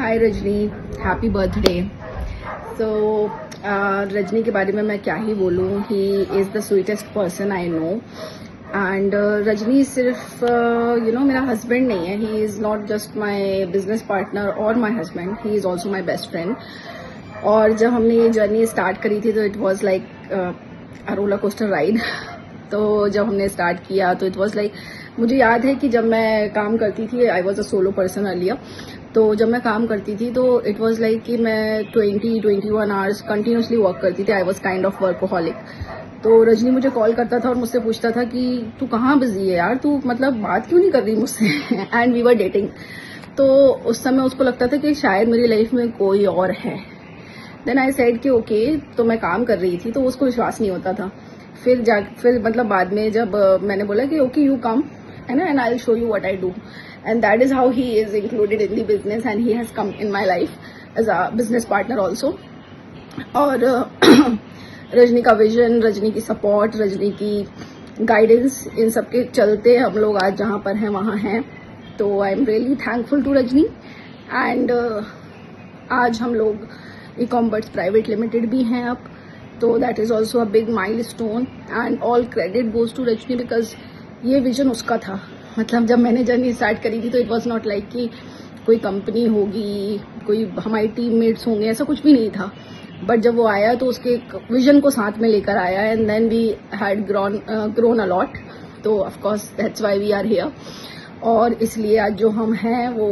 हाय Rajni, happy birthday. So Rajni के बारे में मैं क्या ही बोलूँ, he is the sweetest person I know. And Rajni सिर्फ मेरा हस्बैंड नहीं है, he is not just my business partner और my husband, he is also my best friend. और जब हमने ये जर्नी स्टार्ट करी थी तो it was like a roller coaster ride. तो जब हमने स्टार्ट किया तो इट वॉज लाइक, मुझे याद है कि जब मैं काम करती थी, I was a solo person earlier, तो जब मैं काम करती थी तो इट वाज लाइक कि मैं 21 आवर्स कंटिन्यूसली वर्क करती थी। I was kind of workaholic. तो रजनी मुझे कॉल करता था और मुझसे पूछता था कि तू कहाँ बिजी है यार, तू मतलब बात क्यों नहीं कर रही मुझसे। And we were dating. तो उस समय उसको लगता था कि शायद मेरी लाइफ में कोई और है। देन आई सेड कि ओके, तो मैं काम कर रही थी तो उसको विश्वास नहीं होता था। फिर मतलब बाद में जब मैंने बोला कि okay you come and I'll show you what I do, and that is how he is included in the business and he has come in my life as a business partner also. और रजनी का vision, Rajni की support, Rajni की guidance, इन सब के चलते हम लोग आज जहाँ पर हैं वहाँ हैं। तो I am really thankful to Rajni. And आज हम लोग ई-कॉमर्स प्राइवेट लिमिटेड भी हैं अब, तो that is also a big milestone and all credit goes to Rajni, because ये विजन उसका था। मतलब जब मैंने जर्नी स्टार्ट करी थी तो इट वाज नॉट लाइक कि कोई कंपनी होगी, कोई हमारे टीममेट्स होंगे, ऐसा कुछ भी नहीं था। बट जब वो आया तो उसके एक विजन को साथ में लेकर आया and then we had grown a lot. तो of course that's why we are here. और इसलिए आज जो हम हैं वो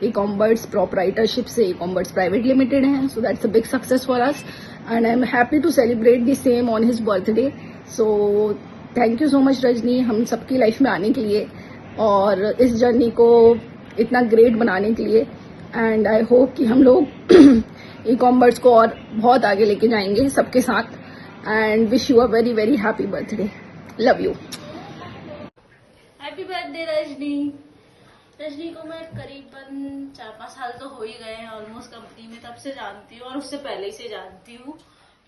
ई-कॉमर्स प्रोप्राइटरशिप से ई-कॉमर्स प्राइवेट लिमिटेड हैं। So that's a big success for us and I am happy to celebrate the same on his birthday. So thank you so much Rajni, हम सबकी लाइफ में आने के लिए और इस जर्नी को इतना ग्रेट बनाने के लिए। एंड आई होप कि हम लोग ई-कॉमर्स को और बहुत आगे लेके जाएंगे सबके साथ। And wish you a very very happy birthday. Love you. Happy birthday Rajni. Rajni को मैं करीबन 4-5 साल तो हो ही गए हैं ऑलमोस्ट कंपनी में, तब से जानती हूँ और उससे पहले से जानती हूँ।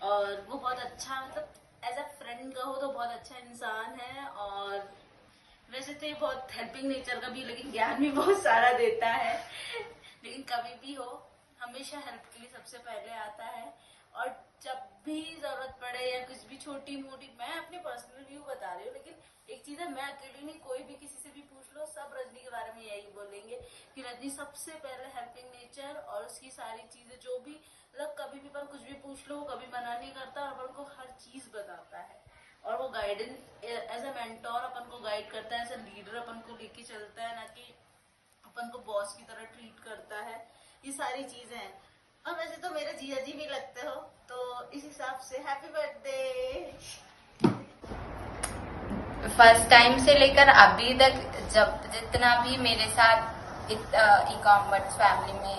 और वो बहुत अच्छा, मतलब एज अ फ्रेंड कहो तो बहुत अच्छा इंसान है। और वैसे तो ये बहुत हेल्पिंग नेचर का भी, लेकिन ज्ञान भी बहुत सारा देता है। लेकिन कभी भी हो, हमेशा हेल्प के लिए सबसे पहले आता है। और जब भी जरूरत पड़े या कुछ भी छोटी मोटी, मैं अपने पर्सनल व्यू बता रही हूँ, लेकिन एक चीज है, मैं अकेली नहीं, कोई भी किसी से भी पूछ लो, सब रजनी के बारे में यही बोलेंगे कि रजनी सबसे पहले हेल्पिंग नेचर और उसकी सारी चीजें जो भी, मतलब कभी भी पर कुछ भी पूछ लो, कभी मना नहीं करता और अपन को हर चीज बताता है। और वो गाइडेंस एज अ मेंटोर अपन को गाइड करता है, एज अ लीडर अपन को लेके चलता है, ना कि अपन को बॉस की तरह ट्रीट करता है। ये सारी चीजें हैं। और वैसे तो मेरे जीजा जी भी लगते हो, तो इस हिसाब से हैप्पी बर्थडे। फर्स्ट टाइम से लेकर अभी तक जब जितना भी मेरे साथ ई-कॉमर्स फैमिली में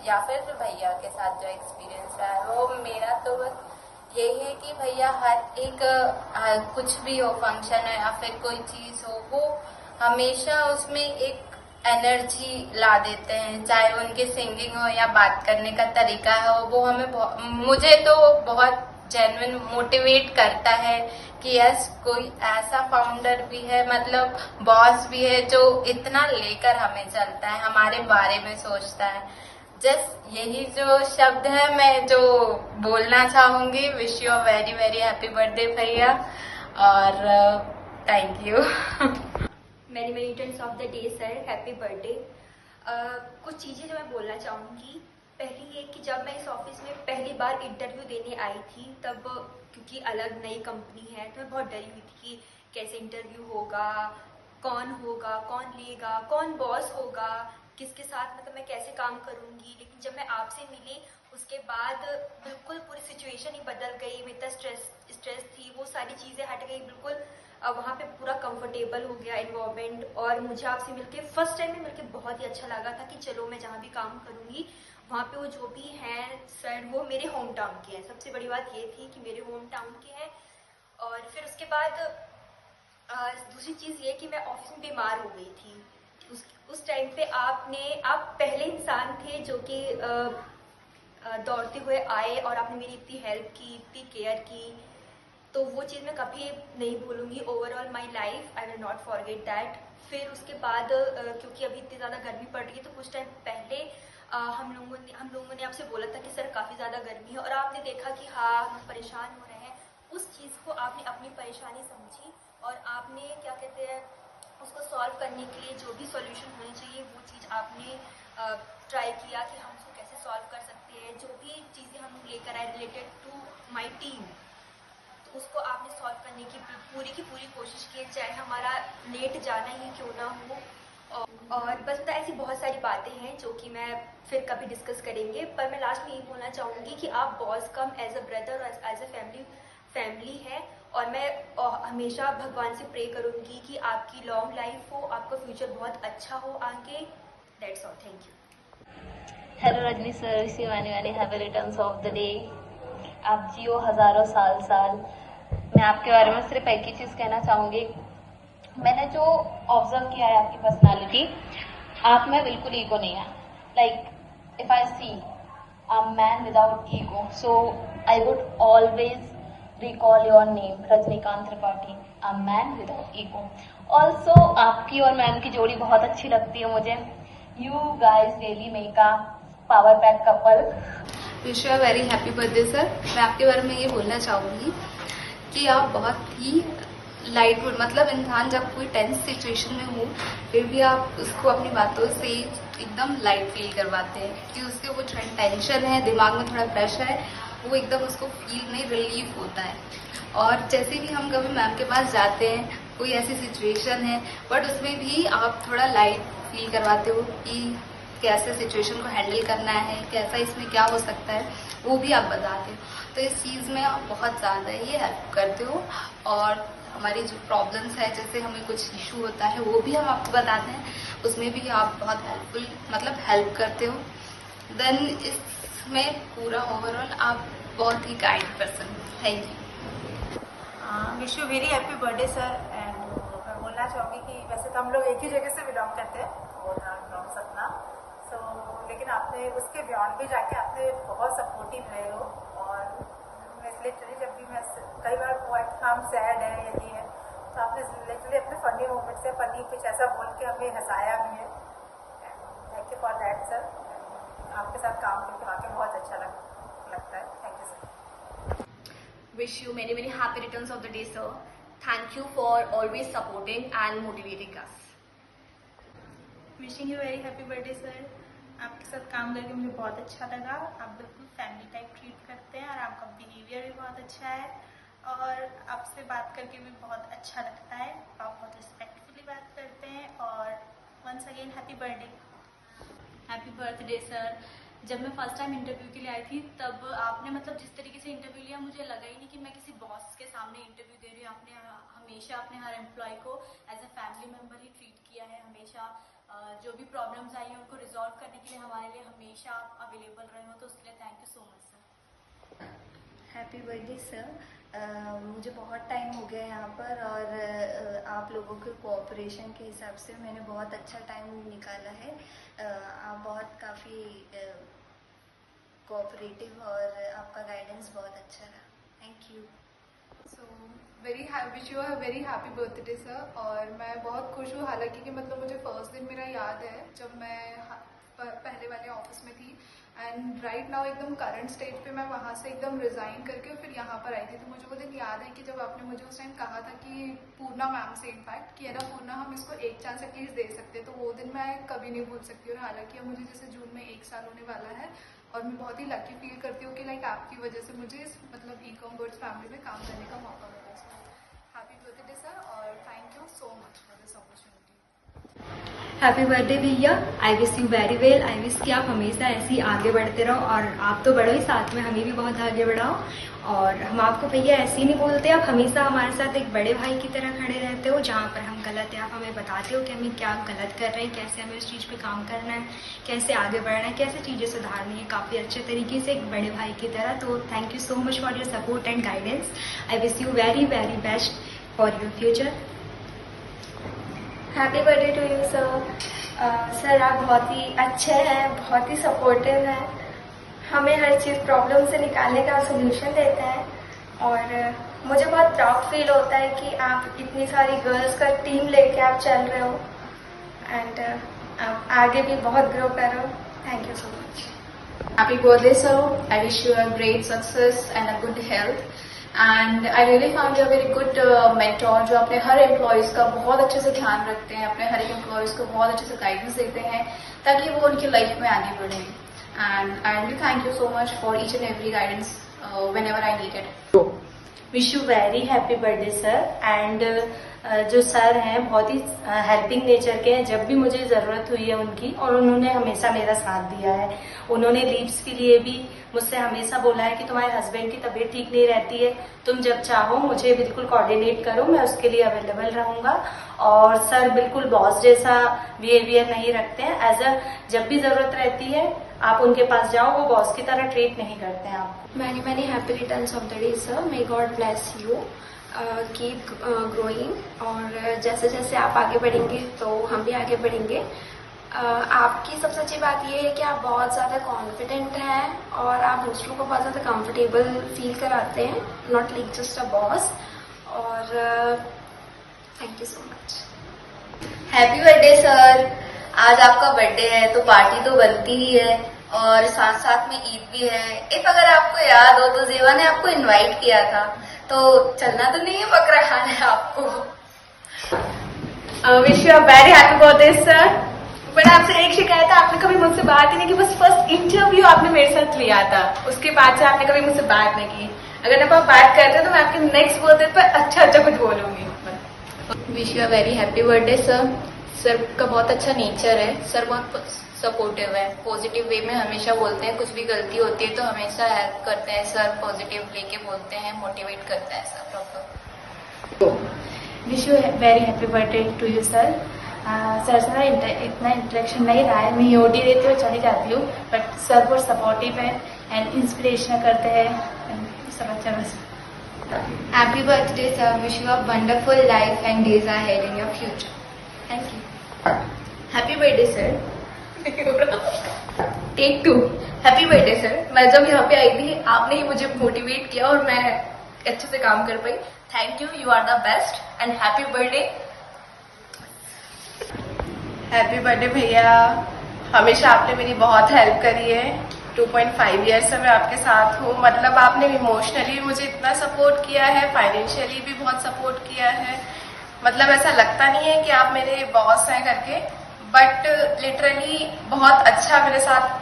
या फिर भैया के साथ जो एक्सपीरियंस रहा है, वो मेरा तो बस यही है कि भैया हर एक कुछ भी हो, फंक्शन है या फिर कोई चीज हो, वो हमेशा उसमें एक एनर्जी ला देते हैं। चाहे उनकी सिंगिंग हो या बात करने का तरीका हो, वो हमें मुझे तो बहुत जेन्युइन मोटिवेट करता है कि यस, कोई ऐसा फाउंडर भी है, मतलब बॉस भी है, जो इतना लेकर हमें चलता है, हमारे बारे में सोचता है। जस्ट यही जो शब्द है मैं जो बोलना चाहूंगी। Wish you a very very happy birthday भैया, और thank you. Many many returns of the day sir, happy birthday. कुछ चीज़ें जो मैं बोलना चाहूँगी, पहली ये कि जब मैं इस ऑफिस में पहली बार इंटरव्यू देने आई थी, तब क्योंकि अलग नई कंपनी है तो मैं बहुत डरी हुई थी कि कैसे इंटरव्यू होगा, कौन लेगा, कौन बॉस होगा, किसके साथ, मतलब मैं कैसे काम करूँगी। लेकिन जब मैं आपसे मिली उसके बाद बिल्कुल पूरी सिचुएशन ही बदल गई। मैं इतना स्ट्रेस थी, वो सारी चीज़ें हट गई बिल्कुल। वहाँ पे पूरा कंफर्टेबल हो गया एनवायरनमेंट। और मुझे आपसे मिलके फर्स्ट टाइम में मिलके बहुत ही अच्छा लगा था कि चलो मैं जहाँ भी काम करूँगी वहाँ पे वो जो भी हैं सर, वो मेरे होम टाउन के हैं। सबसे बड़ी बात ये थी कि मेरे होम टाउन के हैं। और फिर उसके बाद दूसरी चीज़ ये कि मैं ऑफिस में बीमार हो गई थी। उस टाइम पे आप पहले इंसान थे जो कि दौड़ते हुए आए और आपने मेरी इतनी हेल्प की, इतनी केयर की। तो वो चीज़ मैं कभी नहीं भूलूंगी। Overall my life I will not forget that. फिर उसके बाद क्योंकि अभी इतनी ज़्यादा गर्मी पड़ रही है तो कुछ टाइम पहले हम लोगों ने आपसे बोला था कि सर काफ़ी ज़्यादा गर्मी है, और आपने देखा कि हाँ हम परेशान हो रहे हैं। उस चीज़ को आपने अपनी परेशानी समझी और आपने क्या कहते हैं उसको सॉल्व करने के लिए जो भी सॉल्यूशन होनी चाहिए वो चीज़ आपने ट्राई किया कि हम उसको कैसे सॉल्व कर सकते हैं। जो भी चीज़ें हम लेकर आए रिलेटेड टू माई टीम, तो उसको आपने सॉल्व करने की पूरी कोशिश की, चाहे हमारा लेट जाना ही क्यों ना हो। और बस तो ऐसी बहुत सारी बातें हैं जो कि मैं फिर कभी डिस्कस करेंगे, पर मैं लास्ट में यही बोलना चाहूँगी कि आप boss cum as a brother और एज अ फैमिली है, और मैं हमेशा भगवान से प्रे करूँगी कि आपकी लॉन्ग लाइफ हो, आपका फ्यूचर बहुत अच्छा हो आगे। That's all, thank you. Hello Rajni sir, wish you आने वाले happy returns of the day. आप जियो हज़ारों साल। मैं आपके बारे में सिर्फ एक ही चीज़ कहना चाहूँगी। मैंने जो ऑब्जर्व किया है आपकी पर्सनालिटी, आप में बिल्कुल ईगो नहीं है। Like if I see a man without ego, so I would always recall your name Rajnikant Tripathi, a man without ego. Also आपकी और मैम की जोड़ी बहुत अच्छी लगती है मुझे। You guys really make a power pack couple. Wish you a very happy birthday sir. मैं आपके बारे में ये बोलना चाहूँगी कि आप बहुत ही लाइट मूड, मतलब इंसान जब कोई टेंस सिचुएशन में हो फिर भी आप उसको अपनी बातों से एकदम लाइट फील करवाते हैं कि उसके वो टेंशन है, दिमाग में थोड़ा प्रेशर है, वो एकदम उसको फील में रिलीफ होता है। और जैसे भी हम कभी मैम के पास जाते हैं, कोई ऐसी सिचुएशन है बट उसमें भी आप थोड़ा लाइट फील करवाते हो कि कैसे सिचुएशन को हैंडल करना है, कैसा इसमें क्या हो सकता है, वो भी आप बताते हो। तो इस चीज़ में आप बहुत ज़्यादा ही हेल्प करते हो। और हमारी जो प्रॉब्लम्स है, जैसे हमें कुछ इशू होता है वो भी हम आपको बताते हैं, उसमें भी आप बहुत हेल्पफुल मतलब हेल्प करते हो। देन इसमें पूरा ओवरऑल आप बहुत ही kind person. Thank you. Wish you very happy birthday sir. And मैं बोलना चाहूँगी कि वैसे तो हम लोग एक ही जगह से बिलोंग करते हैं, वो था बिलोंग सपना। सो लेकिन आपने उसके बियॉन्ड भी जाके आपने बहुत सपोर्टिव रहे हो। और मैं लिटरली जब भी मैं कई बार बहुत हम सैड है या ये है तो आपने लिटरली अपने फनी मोमेंट से फनी कुछ ऐसा बोल के हमें हंसाया भी है। Thank you for that sir. आपके साथ काम करके वाकई बहुत अच्छा लगता है। Thank you sir. Wish you many happy returns of the day, sir. Thank you for always supporting and motivating us. Wishing you very happy birthday sir. आपके साथ काम करके मुझे बहुत अच्छा लगा। आप बिल्कुल फैमिली टाइप ट्रीट करते हैं और आपका बिहेवियर भी बहुत अच्छा है और आपसे बात करके भी बहुत अच्छा लगता है। आप बहुत रिस्पेक्टफुली बात करते हैं। और once again happy birthday. Happy birthday sir. जब मैं फर्स्ट टाइम इंटरव्यू के लिए आई थी तब आपने मतलब जिस तरीके से इंटरव्यू लिया, मुझे लगा ही नहीं कि मैं किसी बॉस के सामने इंटरव्यू दे रही हूँ। आपने हमेशा अपने हर एम्प्लॉय को एज अ फैमिली मेम्बर ही ट्रीट किया है। हमेशा जो भी प्रॉब्लम्स आई हैं उनको रिजॉल्व करने के लिए हमारे लिए हमेशा आप अवेलेबल रहे हो, तो उसके लिए thank you so much sir. Happy birthday sir. मुझे बहुत टाइम हो गया यहाँ पर और आप लोगों के कोऑपरेशन के हिसाब से मैंने बहुत अच्छा टाइम निकाला है। आप बहुत काफ़ी कोऑपरेटिव और आपका गाइडेंस बहुत अच्छा रहा। Thank you. So wish you a very happy birthday sir. और मैं बहुत खुश हूँ, हालांकि कि मतलब मुझे फर्स्ट दिन मेरा याद है जब मैं पहले वाले ऑफिस में थी एंड राइट नाउ एकदम करंट स्टेज पे मैं वहाँ से एकदम रिज़ाइन करके फिर यहाँ पर आई थी। तो मुझे वो दिन याद है कि जब आपने मुझे उस टाइम कहा था कि पूर्णा मैम से इनफैक्ट कि है ना पूर्णा हम इसको एक चांस एटलीस्ट दे सकते, तो वो दिन मैं कभी नहीं भूल सकती। और हालांकि अब मुझे जैसे जून में 1 साल होने वाला है और मैं बहुत ही लकी फील करती हूँ कि लाइक आपकी वजह से मुझे इस मतलब ई-कॉमर्स फैमिली में काम करने का मौका मिला। सो हैप्पी बर्थडे सर और thank you so much for this opportunity. Happy birthday भैया। I wish you very well. I wish कि आप हमेशा ऐसे ही आगे बढ़ते रहो और आप तो बढ़ो ही, साथ में हमें भी बहुत आगे बढ़ाओ। और हम आपको भैया ऐसे ही नहीं बोलते, आप हमेशा हमारे साथ एक बड़े भाई की तरह खड़े रहते हो। जहाँ पर हम गलत है आप हमें बताते हो कि हमें क्या गलत कर रहे हैं, कैसे हमें उस चीज़ पे काम करना है, कैसे आगे बढ़ना है, कैसे चीज़ें सुधारनी है, काफ़ी अच्छे तरीके से एक बड़े भाई की तरह। तो thank you so much for your support and guidance. I wish you very very best for your future. Happy birthday to you sir. Sir आप बहुत ही अच्छे हैं, बहुत ही सपोर्टिव हैं, हमें हर चीज़ प्रॉब्लम से निकालने का सोल्यूशन देते हैं और मुझे बहुत प्राउड फील होता है कि आप इतनी सारी गर्ल्स का टीम लेके आप चल रहे हो एंड आप आगे भी बहुत ग्रो करो। Thank you so much. Happy birthday, sir. I wish you a great success and a good health. And I really found you a very good mentor जो अपने हर एम्प्लॉयज़ का बहुत अच्छे से ध्यान रखते हैं, अपने हर एक एम्प्लॉयज़ को बहुत अच्छे से गाइडेंस देते हैं ताकि वो उनकी लाइफ में आगे बढ़ें। And I really thank you so much for each and every guidance whenever I needed. Wish you very happy birthday sir. And जो सर हैं बहुत ही हेल्पिंग नेचर के हैं, जब भी मुझे ज़रूरत हुई है उनकी, और उन्होंने हमेशा मेरा साथ दिया है। उन्होंने लीव्स के लिए भी मुझसे हमेशा बोला है कि तुम्हारे हस्बैंड की तबीयत ठीक नहीं रहती है, तुम जब चाहो मुझे बिल्कुल कोऑर्डिनेट करो, मैं उसके लिए अवेलेबल रहूँगा। और सर बिल्कुल बॉस जैसा बिहेवियर नहीं रखते हैं। जब भी ज़रूरत रहती है आप उनके पास जाओ, वो बॉस की तरह ट्रीट नहीं करते हैं आपको। Many happy returns of the day, sir. May God bless you. Keep growing. और जैसे जैसे आप आगे बढ़ेंगे तो हम भी आगे बढ़ेंगे। आपकी सबसे अच्छी बात ये है कि आप बहुत ज़्यादा कॉन्फिडेंट हैं और आप दूसरों को बहुत ज़्यादा कंफर्टेबल फील कराते हैं, not like just a boss. और thank you so much. Happy birthday sir. आज आपका बर्थडे है तो पार्टी तो बनती ही है और साथ साथ में ईद भी है। इफ अगर आपको याद हो तो जेवा ने आपको इनवाइट किया था, तो चलना तो नहीं है, बकरा खाना है आपको। Wish you a very happy birthday sir. But आपसे एक शिकायत है, आपने कभी मुझसे बात ही नहीं की। बस फर्स्ट इंटरव्यू आपने मेरे साथ लिया था, उसके बाद से आपने कभी मुझसे बात नहीं की। अगर आप बात करते तो मैं आपके नेक्स्ट बर्थडे पर अच्छा कुछ बोलूंगी। Wish you a very happy birthday sir. Sir का बहुत अच्छा नेचर है, सर बहुत सपोर्टिव है, पॉजिटिव वे में हमेशा बोलते हैं, कुछ भी गलती होती है तो हमेशा हेल्प करते हैं सर, पॉजिटिव लेके बोलते हैं, मोटिवेट करते हैं sir proper. Wish you very happy birthday to you sir. Sir से इतना इंटरेक्शन नहीं रहा है, मैं योडी देती हूँ चली जाती हूँ, बट सर बहुत सपोर्टिव है एंड इंस्पिरेशन करते हैं, सब अच्छा बस। Happy birthday, sir. Wish you a wonderful life and days ahead in your future. Thank you. Happy birthday sir. Take 2। Happy birthday sir. मैं जब यहाँ पे आई थी आपने ही मुझे मोटिवेट किया और मैं अच्छे से काम कर पाई। Thank you, you are the best and happy birthday. Happy birthday भैया, हमेशा आपने मेरी बहुत हेल्प करी है। 2.5 ईयर्स से मैं आपके साथ हूँ। मतलब आपने इमोशनली मुझे इतना सपोर्ट किया है, फाइनेंशियली भी बहुत सपोर्ट किया है। मतलब ऐसा लगता नहीं है कि आप मेरे बॉस हैं करके, बट लिटरली बहुत अच्छा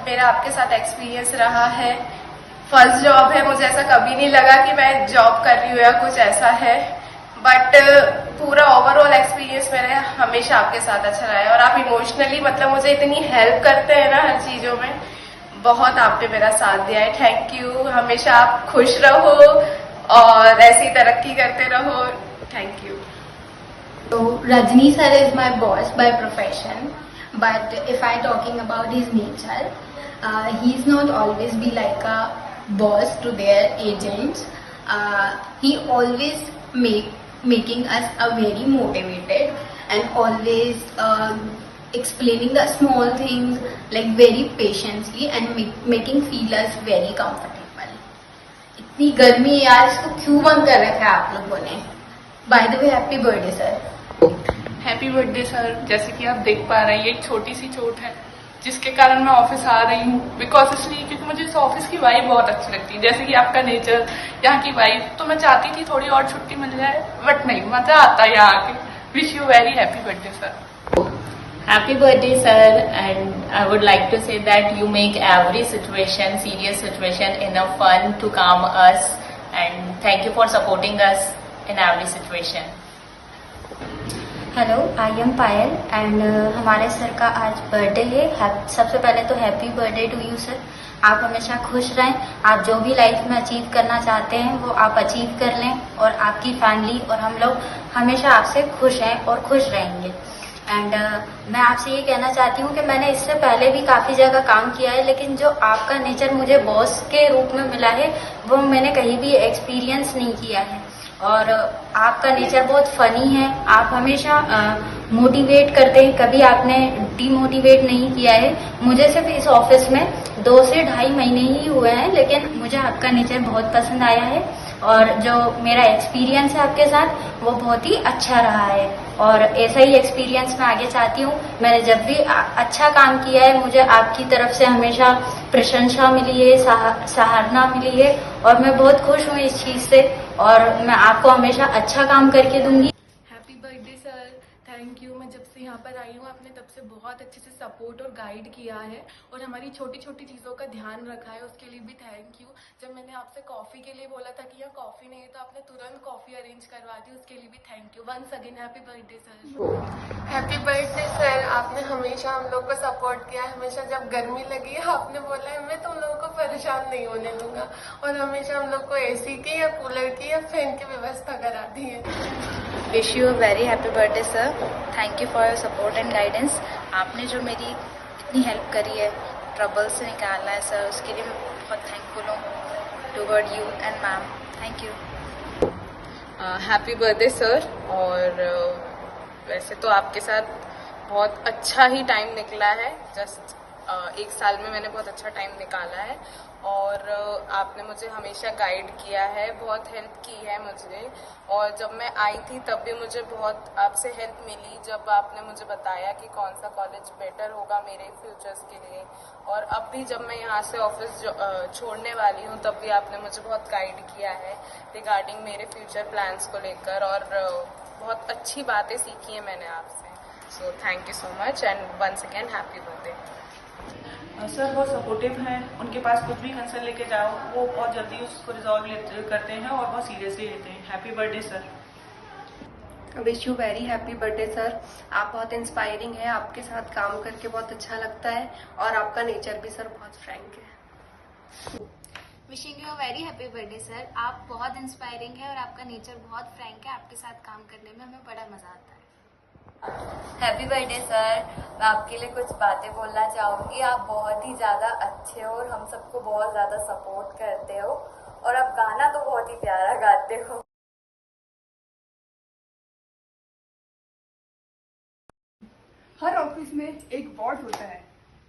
मेरा आपके साथ एक्सपीरियंस रहा है। फर्स्ट जॉब है, मुझे ऐसा कभी नहीं लगा कि मैं जॉब कर रही हूँ या कुछ ऐसा है, बट पूरा ओवरऑल एक्सपीरियंस मेरा हमेशा आपके साथ अच्छा रहा है। और आप इमोशनली मतलब मुझे इतनी हेल्प करते हैं ना हर चीज़ों में, बहुत आपने मेरा साथ दिया है। Thank you. हमेशा आप खुश रहो और ऐसी तरक्की करते रहो। Thank you. So Rajni sir is my boss by profession, but if I talking about his nature, he's not always be like a boss to their agents. He always making us a very motivated and always explaining the small things like very patiently and making feel us very comfortable. इतनी गर्मी यार, इसको क्यों बंद कर रखा है आप लोगों ने। By the way, happy birthday sir. Happy birthday sir. जैसे कि आप देख पा रहे हैं, ये एक छोटी सी चोट है जिसके कारण मैं ऑफिस आ रही हूँ। बिकॉज इसलिए क्योंकि मुझे इस ऑफिस की वाइब बहुत अच्छी लगती है, जैसे कि आपका नेचर, यहाँ की वाइब। तो मैं चाहती थी थोड़ी और छुट्टी मिल जाए, बट नहीं, मजा आता है यहाँ आके। Wish you very happy birthday sir. Happy birthday sir, and I would like to say that you make every situation, serious situation, enough fun to calm us, and thank you for supporting us in every situation. Hello, I am Payal and हमारे sir का आज birthday है। सबसे पहले तो happy birthday to you sir. आप हमेशा खुश रहें, आप जो भी लाइफ में अचीव करना चाहते हैं वो आप अचीव कर लें, और आपकी फैमिली और हम लोग हमेशा आपसे खुश हैं और खुश रहेंगे। एंड मैं आपसे ये कहना चाहती हूँ कि मैंने इससे पहले भी काफ़ी जगह काम किया है, लेकिन जो आपका नेचर मुझे बॉस के रूप में मिला है वो मैंने कहीं भी एक्सपीरियंस नहीं किया है। और आपका नेचर बहुत फनी है, आप हमेशा मोटिवेट करते हैं, कभी आपने डीमोटिवेट नहीं किया है। मुझे सिर्फ इस ऑफिस में 2 से ढाई महीने ही हुए हैं, लेकिन मुझे आपका नेचर बहुत पसंद आया है और जो मेरा एक्सपीरियंस है आपके साथ वो बहुत ही अच्छा रहा है और ऐसा ही एक्सपीरियंस मैं आगे चाहती हूँ। मैंने जब भी अच्छा काम किया है मुझे आपकी तरफ से हमेशा प्रशंसा मिली है, सराहना मिली है और मैं बहुत खुश हूँ इस चीज़ से और मैं आपको हमेशा अच्छा काम करके दूंगी। Happy birthday sir, thank you. मैं जब से यहाँ पर आई हूँ आपने तब से बहुत अच्छे से सपोर्ट और गाइड किया है और हमारी छोटी छोटी चीज़ों का ध्यान रखा है, उसके लिए भी थैंक यू। जब मैंने आपसे कॉफ़ी के लिए बोला था कि यहाँ कॉफ़ी नहीं है तो आपने तुरंत कॉफ़ी अरेंज करवा दी, उसके लिए भी thank you. Once again happy birthday sir. Happy birthday sir, आपने हमेशा हम लोग को सपोर्ट किया है। हमेशा जब गर्मी लगी आपने बोला है मैं तुम लोगों को परेशान नहीं होने दूंगा और हमेशा हम लोग को एसी की या कूलर की या फैन की व्यवस्था करा दी है। Wish you a very happy birthday sir, thank you for your support and guidance. आपने जो मेरी इतनी हेल्प करी है, ट्रबल से निकालना है सर, उसके लिए मैं बहुत थैंकफुल हूँ toward you and ma'am, thank you. Happy birthday sir. और वैसे तो आपके साथ बहुत अच्छा ही टाइम निकला है, जस्ट 1 साल में मैंने बहुत अच्छा टाइम निकाला है और आपने मुझे हमेशा गाइड किया है, बहुत हेल्प की है मुझे। और जब मैं आई थी तब भी मुझे बहुत आपसे हेल्प मिली, जब आपने मुझे बताया कि कौन सा कॉलेज बेटर होगा मेरे फ्यूचर्स के लिए। और अब भी जब मैं यहाँ से ऑफिस छोड़ने वाली हूँ तब भी आपने मुझे बहुत गाइड किया है रिगार्डिंग मेरे फ्यूचर प्लान्स को लेकर और बहुत अच्छी बातें सीखी हैं मैंने आपसे। So thank you so much and once again happy birthday. Sir बहुत सपोर्टिव हैं, उनके पास कुछ भी कंसर्न लेके जाओ वो बहुत जल्दी उसको रिजॉल्व करते हैं और बहुत सीरियसली लेते हैं। Happy birthday sir. Wish you very happy birthday sir. आप बहुत इंस्पायरिंग हैं, आपके साथ काम करके बहुत अच्छा लगता है और आपका नेचर भी सर बहुत फ्रैंक है। Wishing you a very happy birthday sir, आप बहुत इंस्पायरिंग है और आपका नेचर बहुत फ्रैंक है, आपके साथ काम करने में हमें बड़ा मजा आता है। हैप्पी बर्थडे सर, मैं आपके लिए कुछ बातें बोलना चाहूँगी। आप बहुत ही ज़्यादा अच्छे हो और हम सबको बहुत ज़्यादा सपोर्ट करते हो और आप गाना तो बहुत ही प्यारा गाते हो। हर ऑफिस में एक बॉस होता है,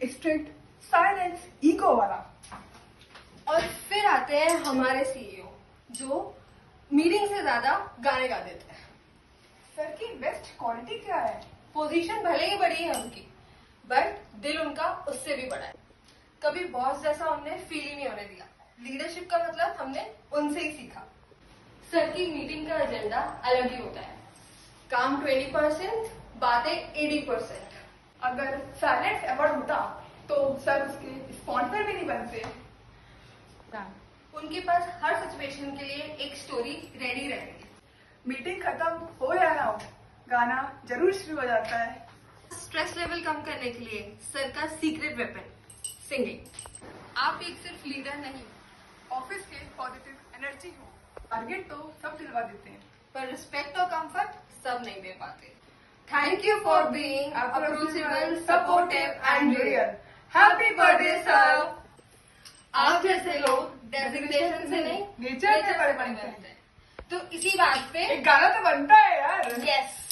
स्ट्रिक्ट, साइलेंस, ईगो वाला। और फिर आते हैं हमारे सीईओ जो मीटिंग से ज्यादा गाने गा देते हैं। सर की बेस्ट क्वालिटी क्या है? पोजीशन भले ही बड़ी है उनकी, बट दिल उनका उससे भी बड़ा है। कभी बॉस जैसा हमने फील ही नहीं होने दिया। लीडरशिप का मतलब हमने उनसे ही सीखा। सर की मीटिंग का एजेंडा अलग ही होता है, काम 20%, बातें 80%। अगर साइलेंस अवार्ड होता तो सर उसके स्पॉन्सर भी नहीं बनते। उनके पास हर सिचुएशन के लिए एक स्टोरी रेडी रहती है। मीटिंग खत्म हो या ना हो, गाना जरूर शुरू हो जाता है। स्ट्रेस लेवल कम करने के लिए सर का सीक्रेट वेपन सिंगिंग। आप एक सिर्फ लीडर नहीं, ऑफिस के पॉजिटिव एनर्जी हो। टारगेट तो सब दिलवा देते हैं पर रिस्पेक्ट और कंफर्ट सब नहीं दे पाते। Thank you for being approachable, supportive and real. Happy birthday sir. आप जैसे लोग डेजिग्नेशन से नहीं, नेचर से बड़े बनते हैं। तो इसी बात पे एक गाना तो बनता है यार। यस।